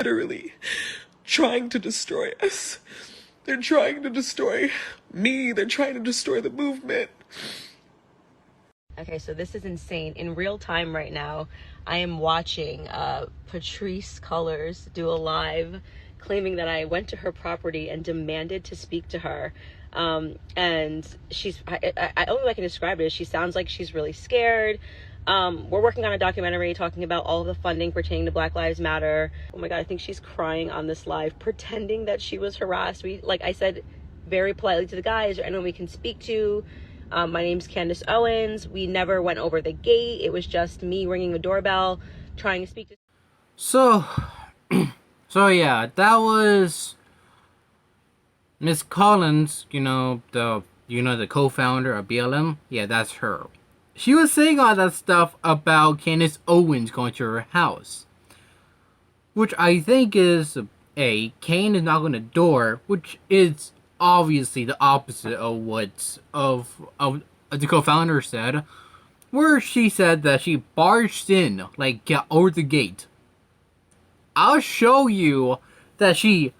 literally trying to destroy us. They're trying to destroy me. They're trying to destroy the movement. Okay, so this is insane. In real time right now, I am watching Patrice Colors do a live claiming that I went to her property and demanded to speak to her. And I only way I can describe it is she sounds like she's really scared. We're working on a documentary talking about all of the funding pertaining to Black Lives Matter. Oh my God, I think she's crying on this live, pretending that she was harassed. Like I said very politely to the guys, is there anyone we can speak to? My name's Candace Owens. We never went over the gate. It was just me ringing the doorbell, trying to speak to... So, yeah, that was Miss Collins, the co-founder of BLM. Yeah, that's her. She was saying all that stuff about Candace Owens going to her house, which I think is Kane is knocking on the door, which is obviously the opposite of what the co-founder said, where she said that she barged in, like, over the gate. I'll show you that she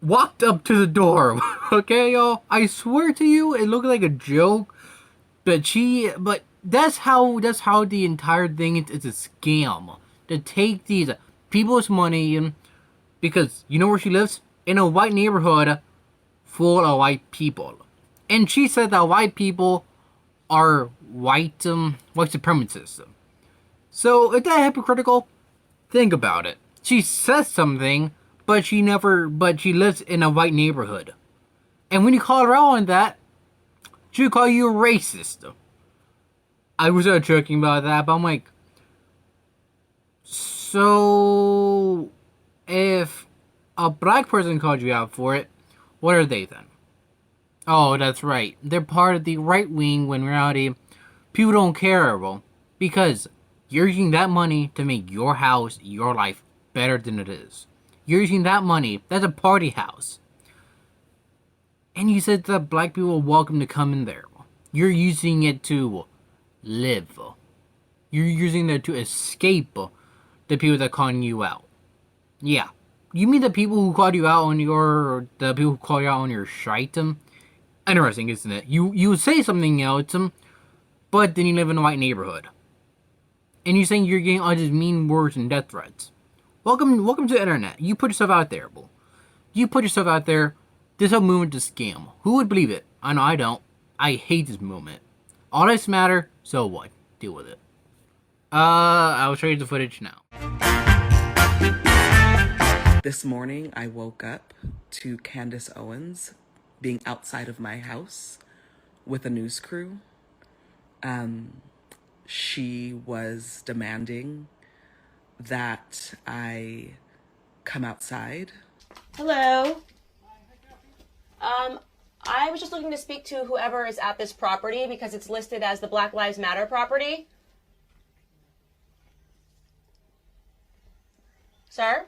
walked up to the door. Okay, y'all? I swear to you, it looked like a joke, but that's how the entire thing is. It's a scam to take these people's money, because you know where she lives? In a white neighborhood full of white people. And she said that white people are white supremacists. So, is that hypocritical? Think about it. She says something, but she lives in a white neighborhood. And when you call her out on that, she'll call you a racist. I was joking about that, but I'm like, so if a black person called you out for it, what are they then? Oh, that's right. They're part of the right wing when in reality, people don't care, well, because you're using that money to make your house, your life, better than it is. You're using that money, that's a party house. And you said that black people are welcome to come in there. You're using it to live. You're using it to escape the people that are calling you out. Yeah. You mean the people who called you out on your shite? Interesting, isn't it? You say something else, but then you live in a white neighborhood. And you're saying you're getting all these mean words and death threats. Welcome to the internet. You put yourself out there, boo. You put yourself out there. This whole movement is a scam. Who would believe it? I know I don't. I hate this movement. All lives matter, so what? Deal with it. I'll show you the footage now. This morning, I woke up to Candace Owens being outside of my house with a news crew. She was demanding that I come outside. Hello. I was just looking to speak to whoever is at this property because it's listed as the Black Lives Matter property. Sir?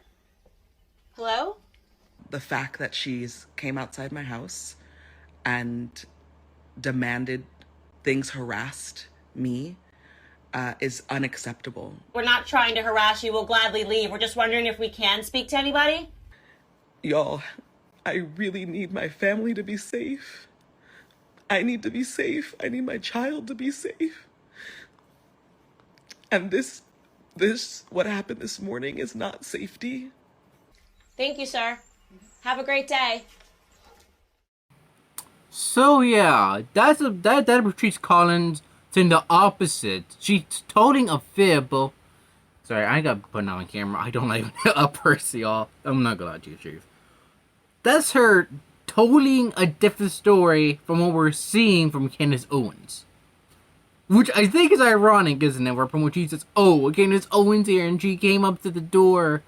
Hello? The fact that she's came outside my house and demanded things, harassed me, is unacceptable. We're not trying to harass you. We'll gladly leave. We're just wondering if we can speak to anybody. Y'all, I really need my family to be safe. I need to be safe. I need my child to be safe. And this, what happened this morning is not safety. Thank you, sir. Have a great day. So yeah, that Patrice Collins in the opposite. She's toting a fib. Sorry, I got put on camera. I don't like a person, y'all. I'm not gonna lie to you, Chief. That's her toting a different story from what we're seeing from Candace Owens. Which I think is ironic, isn't it? Where from which she says, "Oh, Candace Owens here," and she came up to the door.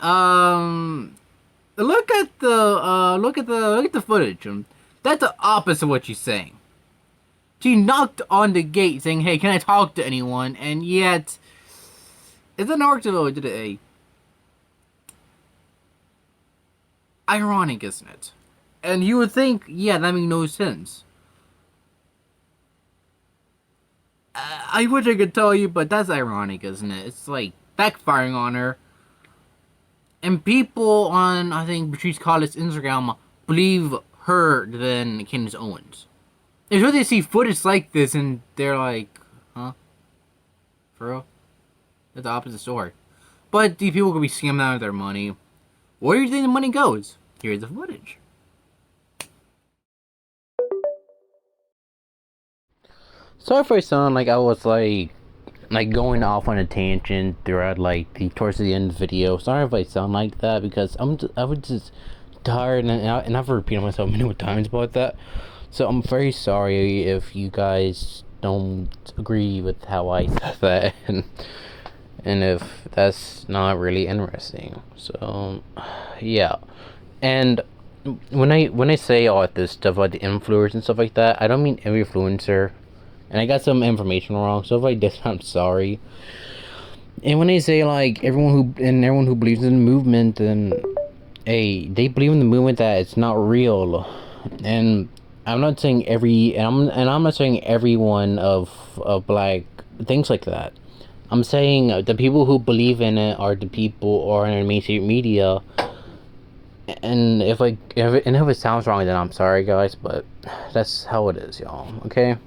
Look at the footage. That's the opposite of what she's saying. She knocked on the gate saying, "Hey, can I talk to anyone?" And yet, it's an article today. Ironic, isn't it? And you would think, yeah, that makes no sense. I wish I could tell you, but that's ironic, isn't it? It's like backfiring on her. And people on, I think, Patrice Collett's Instagram believe her than Candace Owens. It's when they see footage like this and they're like, huh? For real? That's the opposite story. But these people could be scammed out of their money. Where do you think the money goes? Here's the footage. Sorry if I sound like I was like going off on a tangent throughout like the towards the end of the video. Sorry if I sound like that because I was just tired and I've repeated myself many times about that. So I'm very sorry if you guys don't agree with how I said that and if that's not really interesting. So yeah. And when I say all this stuff about the influencers and stuff like that, I don't mean every influencer. And I got some information wrong, so if I did, I'm sorry. And when I say like everyone who believes in the movement, then hey, they believe in the movement that it's not real. And I'm not saying I'm not saying everyone of black things like that. I'm saying the people who believe in it are the people or in the mainstream media. And if it sounds wrong, then I'm sorry, guys. But that's how it is, y'all. Okay.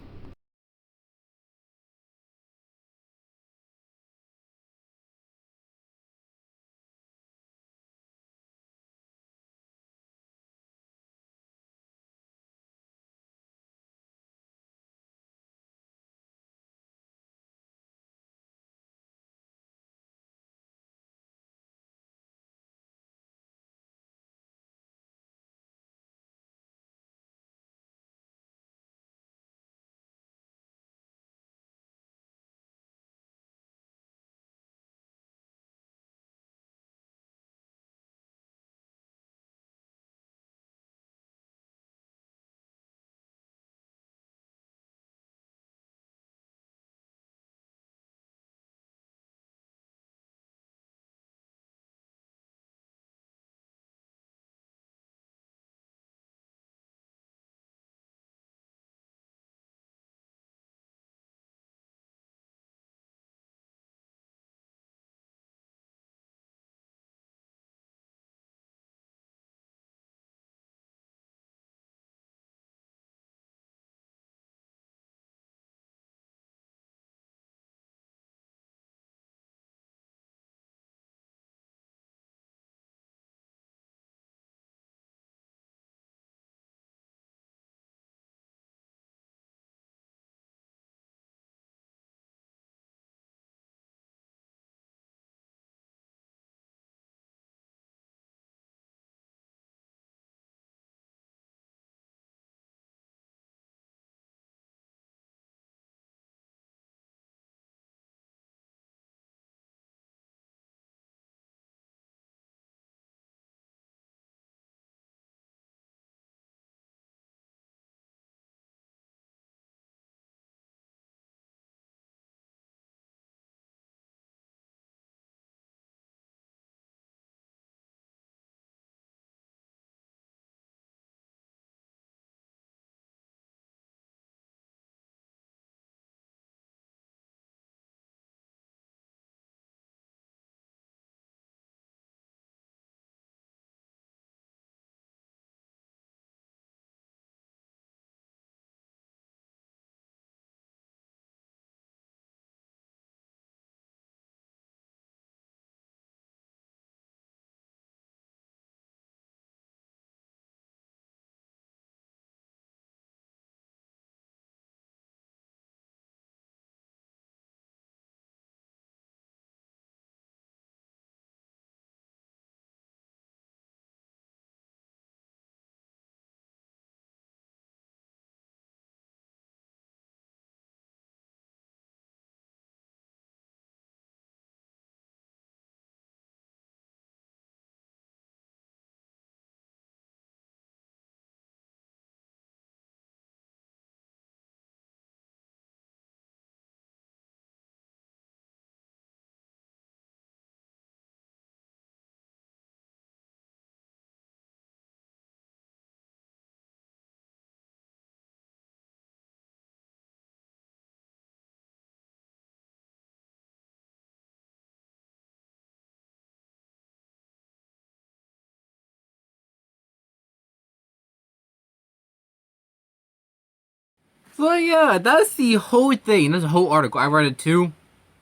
So yeah, that's the whole thing. That's the whole article. I read it too.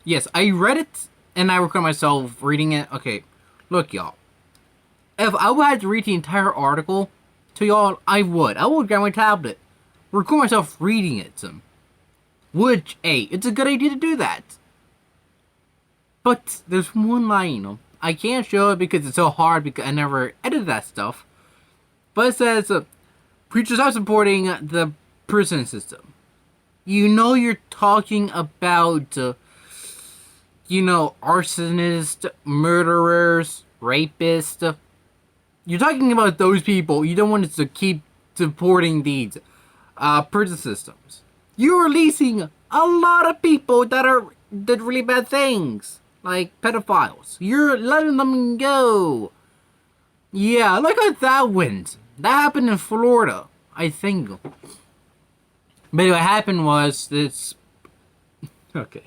Yes, I read it and I recorded myself reading it. Okay, look, y'all. If I would have to read the entire article to y'all, I would. I would grab my tablet, record myself reading it. Which, hey, it's a good idea to do that. But there's one line. I can't show it because it's so hard because I never edited that stuff. But it says, preachers are supporting the prison system. You know you're talking about, arsonists, murderers, rapists. You're talking about those people. You don't want us to keep supporting these prison systems. You're releasing a lot of people that did really bad things, like pedophiles. You're letting them go. Yeah, look at that went. That happened in Florida, I think. But what happened was this. Okay,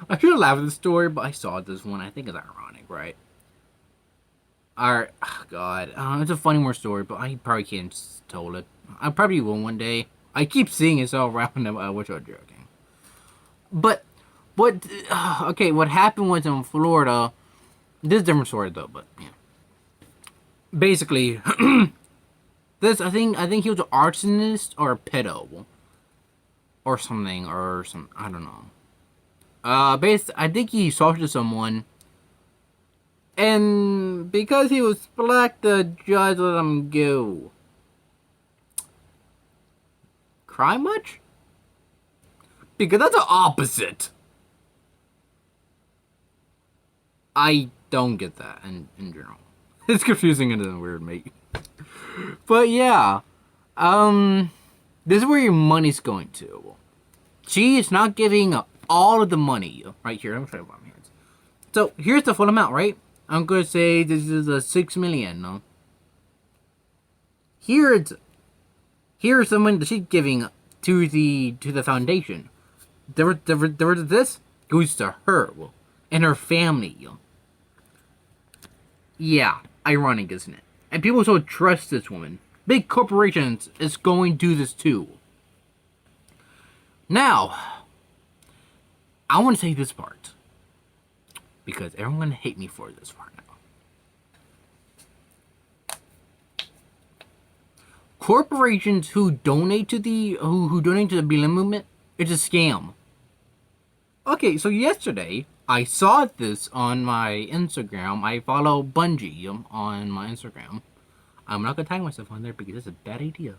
I should have laughed at the story, but I saw this one. I think it's ironic, right? Alright, oh God, it's a funny more story, but I probably can't tell it. I probably will one day. I keep seeing it all around, which I'm joking. But, okay, what happened was in Florida, this is a different story though, but, yeah. Basically, I think he was an arsonist or a pedo. Or something, I don't know. I think he assaulted someone. And because he was black, the judge let him go. Cry much? Because that's the opposite. I don't get that in general. It's confusing and weird, mate. But yeah. This is where your money's going to. She is not giving all of the money. Right here, I'm trying to my hands. So here's the full amount, right? I'm gonna say this is a 6 million. No? Here's the money that she's giving to the foundation. This goes to her and her family. Yeah, ironic, isn't it? And people so trust this woman. Big corporations is going to do this too. Now, I want to say this part. Because everyone's going to hate me for this part now. Corporations who donate to the BLM movement, it's a scam. Okay, so yesterday, I saw this on my Instagram. I follow Bungie on my Instagram. I'm not going to tag myself on there because it's a bad idea.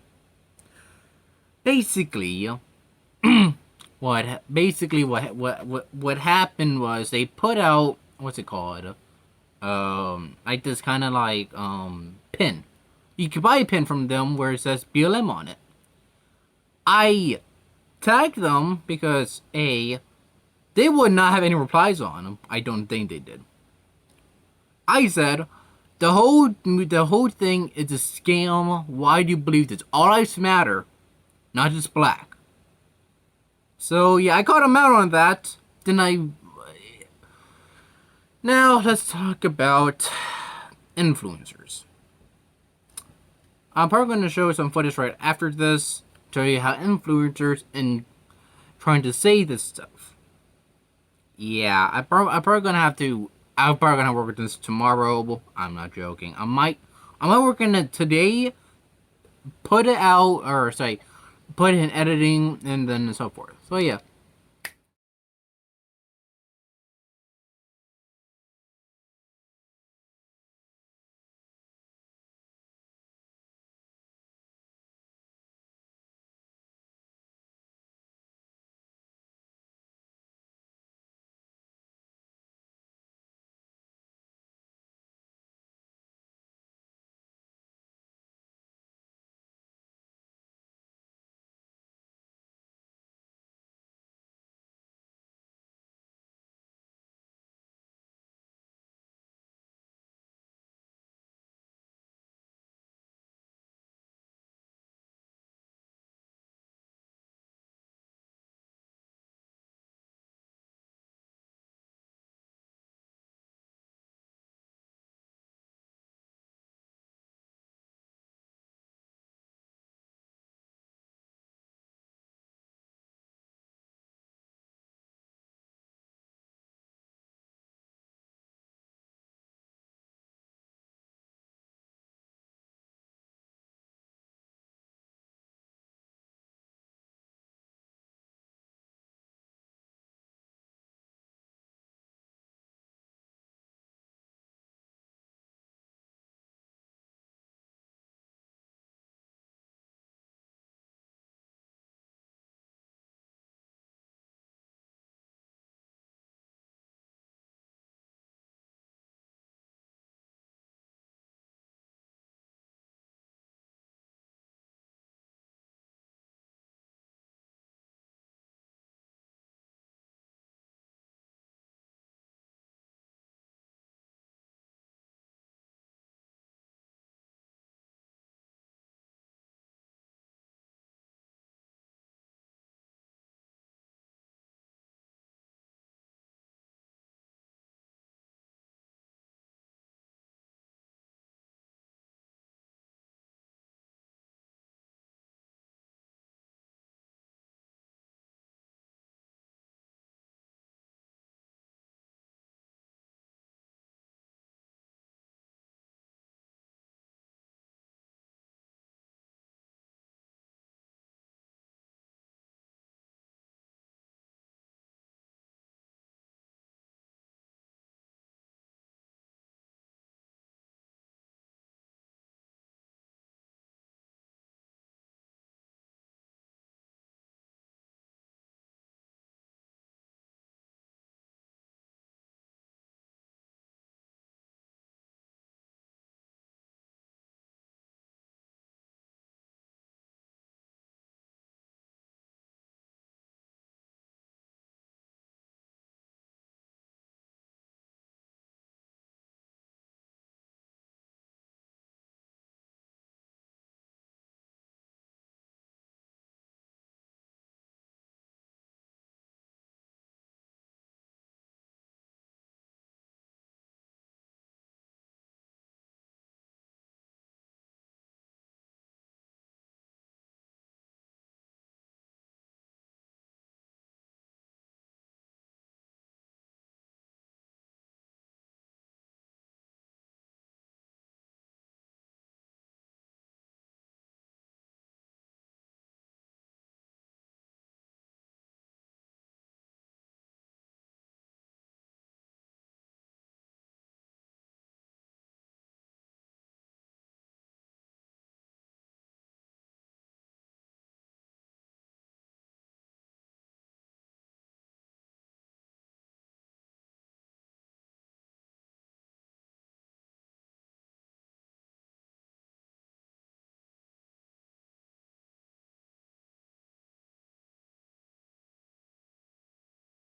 Basically, what happened was they put out what's it called? Like this kind of like pin. You can buy a pin from them where it says BLM on it. I tagged them because they would not have any replies on them. I don't think they did. I said the whole thing is a scam. Why do you believe this? All lives matter, not just black. So yeah, I caught him out on that. Now let's talk about influencers. I'm probably going to show some footage right after this, show you how influencers and trying to say this stuff. Yeah, I'm probably gonna have to. I'm probably gonna work with this tomorrow. I'm not joking. I might work on it today. Put it out, or say, put it in editing, and then so forth. So yeah.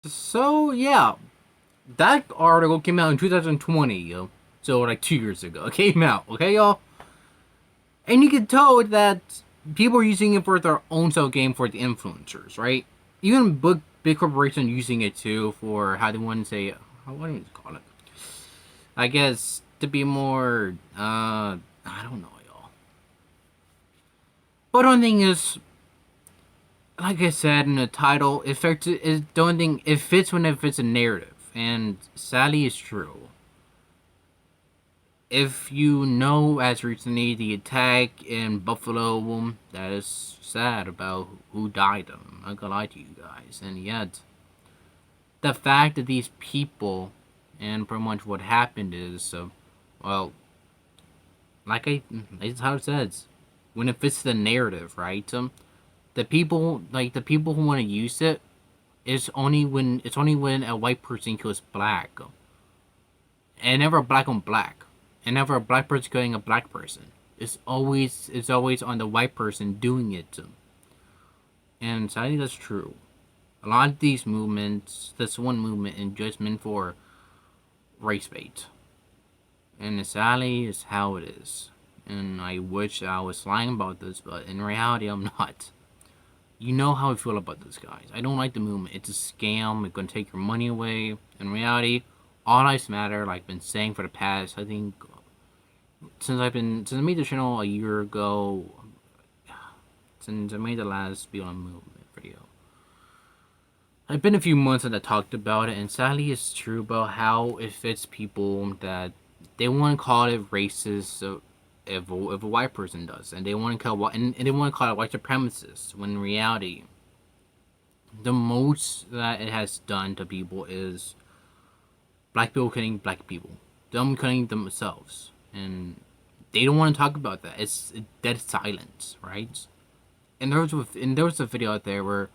So yeah, that article came out in 2020, yo. So like 2 years ago, it came out. Okay, y'all. And you can tell that people are using it for their own self game for the influencers, right? Even big corporations using it too for how they want to say, what do you call it? I guess to be more, I don't know, y'all. But one thing is, like I said in the title, is the only thing it fits when it fits a narrative, and sadly, it's true. If you know, as recently the attack in Buffalo, that is sad about who died. I'm not gonna lie to you guys, and yet the fact that these people and pretty much what happened is, well, it's how it says, when it fits the narrative, right? The people who want to use it it's only when a white person kills black, and never black on black, and never a black person killing a black person. It's always on the white person doing it, and sadly that's true. A lot of these movements, this one movement, is just meant for race bait, and sadly is how it is. And I wish I was lying about this, but in reality, I'm not. You know how I feel about this, guys. I don't like the movement. It's a scam. It's gonna take your money away. In reality, all lives matter. Like I've been saying for the past, I think, since I made the channel a year ago, since I made the last BLM movement video. It's been a few months that I talked about it, and sadly, it's true about how it fits people that they want to call it racist. So if a white person does, and they want to call and they want to call it white supremacist, when in reality, the most that it has done to people is black people killing black people, them killing themselves, and they don't want to talk about that. It's dead silence, right? And there was a video out there where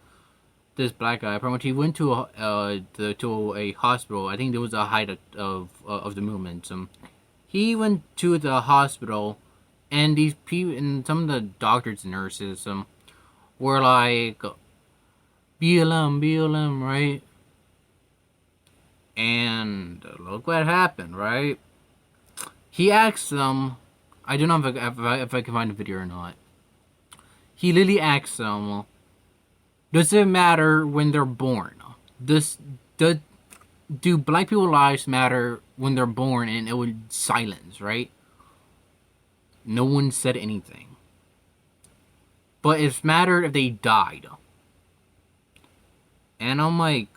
this black guy, pretty much, he went to a hospital. I think there was a height of the movement. He went to the hospital, and these people and some of the doctors and nurses were like, BLM, right? And look what happened, right? He asked them, I don't know if I can find the video or not. He literally asked them, does it matter when they're born? Does do black people lives matter when they're born? And it would silence, right? No one said anything. But it mattered if they died. And I'm like,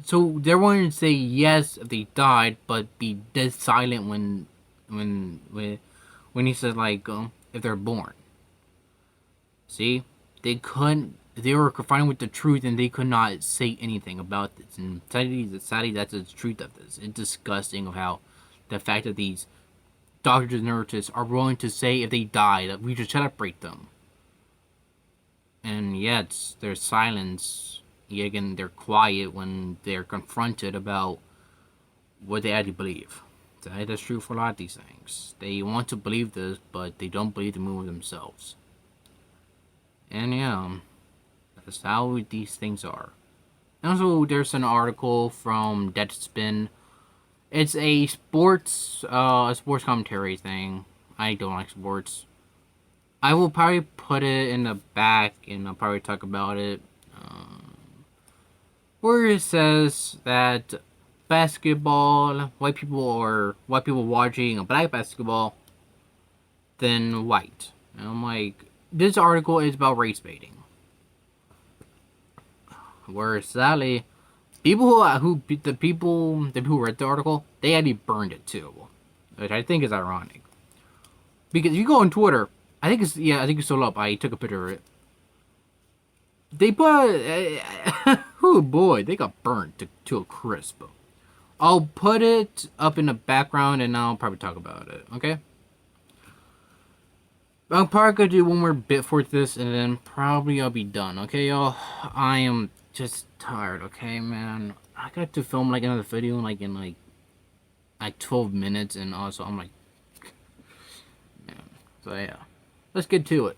so they're wanting to say yes if they died, but be dead silent when he said like if they're born. See, they couldn't. They were confronted with the truth, and they could not say anything about this. And sadly, that's the truth of this. It's disgusting of how the fact that these doctors and nurses are willing to say if they die that we should celebrate them, and yet their silence. Yet again, they're quiet when they're confronted about what they actually believe. That's true for a lot of these things. They want to believe this, but they don't believe the movement themselves. And yeah, that's how these things are. And also, there's an article from Deadspin. It's a sports commentary thing. I don't like sports. I will probably put it in the back, and I'll probably talk about it. Where it says that basketball, white people watching a black basketball than white. And I'm like, this article is about race baiting. Where sadly, the people who read the article, they actually burned it too, which I think is ironic. Because you go on Twitter, I think it's still up. I took a picture of it. They put, oh boy, they got burned to a crisp. I'll put it up in the background, and I'll probably talk about it. Okay. I'm probably gonna do one more bit for this, and then probably I'll be done. Okay, y'all. I am just tired. Okay, man. I got to film like another video in 12 minutes, and also I'm like, man. So yeah, let's get to it.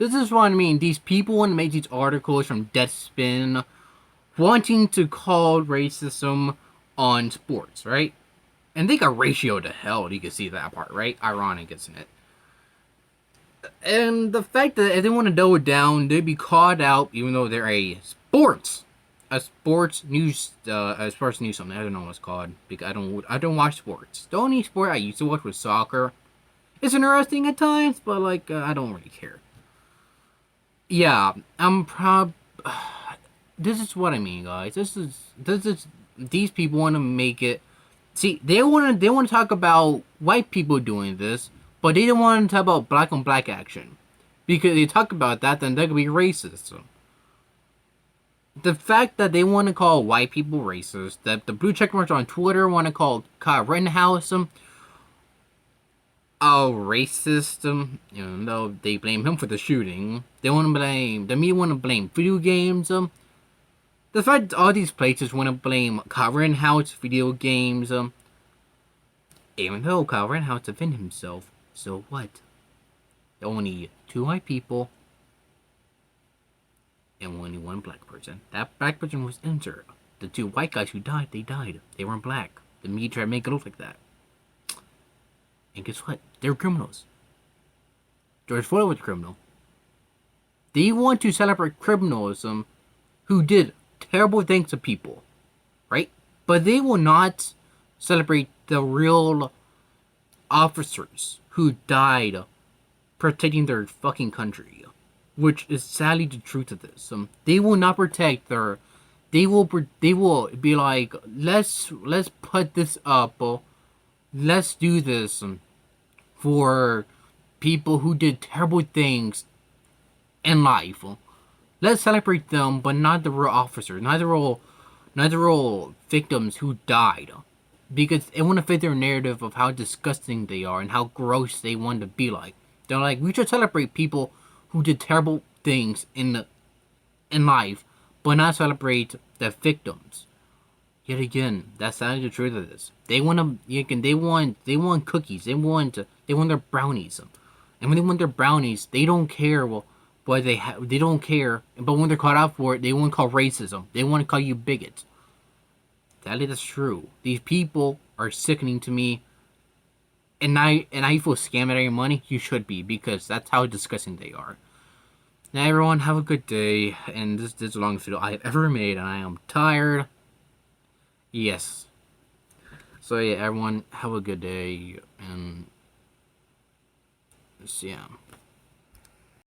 This is what I mean. These people want to make these articles from Deadspin, wanting to call racism on sports, right? And they got ratio to hell. You can see that part, right? Ironic, isn't it? And the fact that if they want to double down, they'd be called out, even though they're a sports news, something. I don't know what it's called because I don't watch sports. The only sport I used to watch was soccer. It's interesting at times, but like I don't really care. Yeah, I'm prob. This is what I mean, guys. This is these people want to make it. See, they want to talk about white people doing this, but they don't want to talk about black on black action, because they talk about that, then they're gonna be racist. The fact that they want to call white people racist, that the blue checkmarks on Twitter want to call Kyle Rittenhouse a racist, even though they blame him for the shooting. They want to blame, the media want to blame video games. The fact that all these places want to blame Kyle Rittenhouse video games, even though Kyle Rittenhouse defended himself, so what? Only 2 white people and only 1 black person. That black person was injured. The 2 white guys who died, they died. They weren't black. The media tried to make it look like that. And guess what? They're criminals. George Floyd was a criminal. They want to celebrate criminals who did terrible things to people, right? But they will not celebrate the real officers who died protecting their fucking country, which is sadly the truth of this. They will not protect their. They will be like, let's put this up. Let's do this for people who did terrible things in life. Let's celebrate them, but not the real officers, not the real victims who died, because it want to fit their narrative of how disgusting they are and how gross they want to be like. They're like, we should celebrate people who did terrible things in life, but not celebrate the victims. Yet again, that's not the truth of this. They want cookies. They want their brownies. And when they want their brownies, they don't care. Well, but they don't care. But when they're caught out for it, they want to call racism. They want to call you bigots. That's true. These people are sickening to me. And I feel scammed out of your money. You should be, because that's how disgusting they are. Now, everyone, have a good day. And this is the longest video I have ever made, and I am tired. Yes. So yeah, everyone, have a good day, and yeah.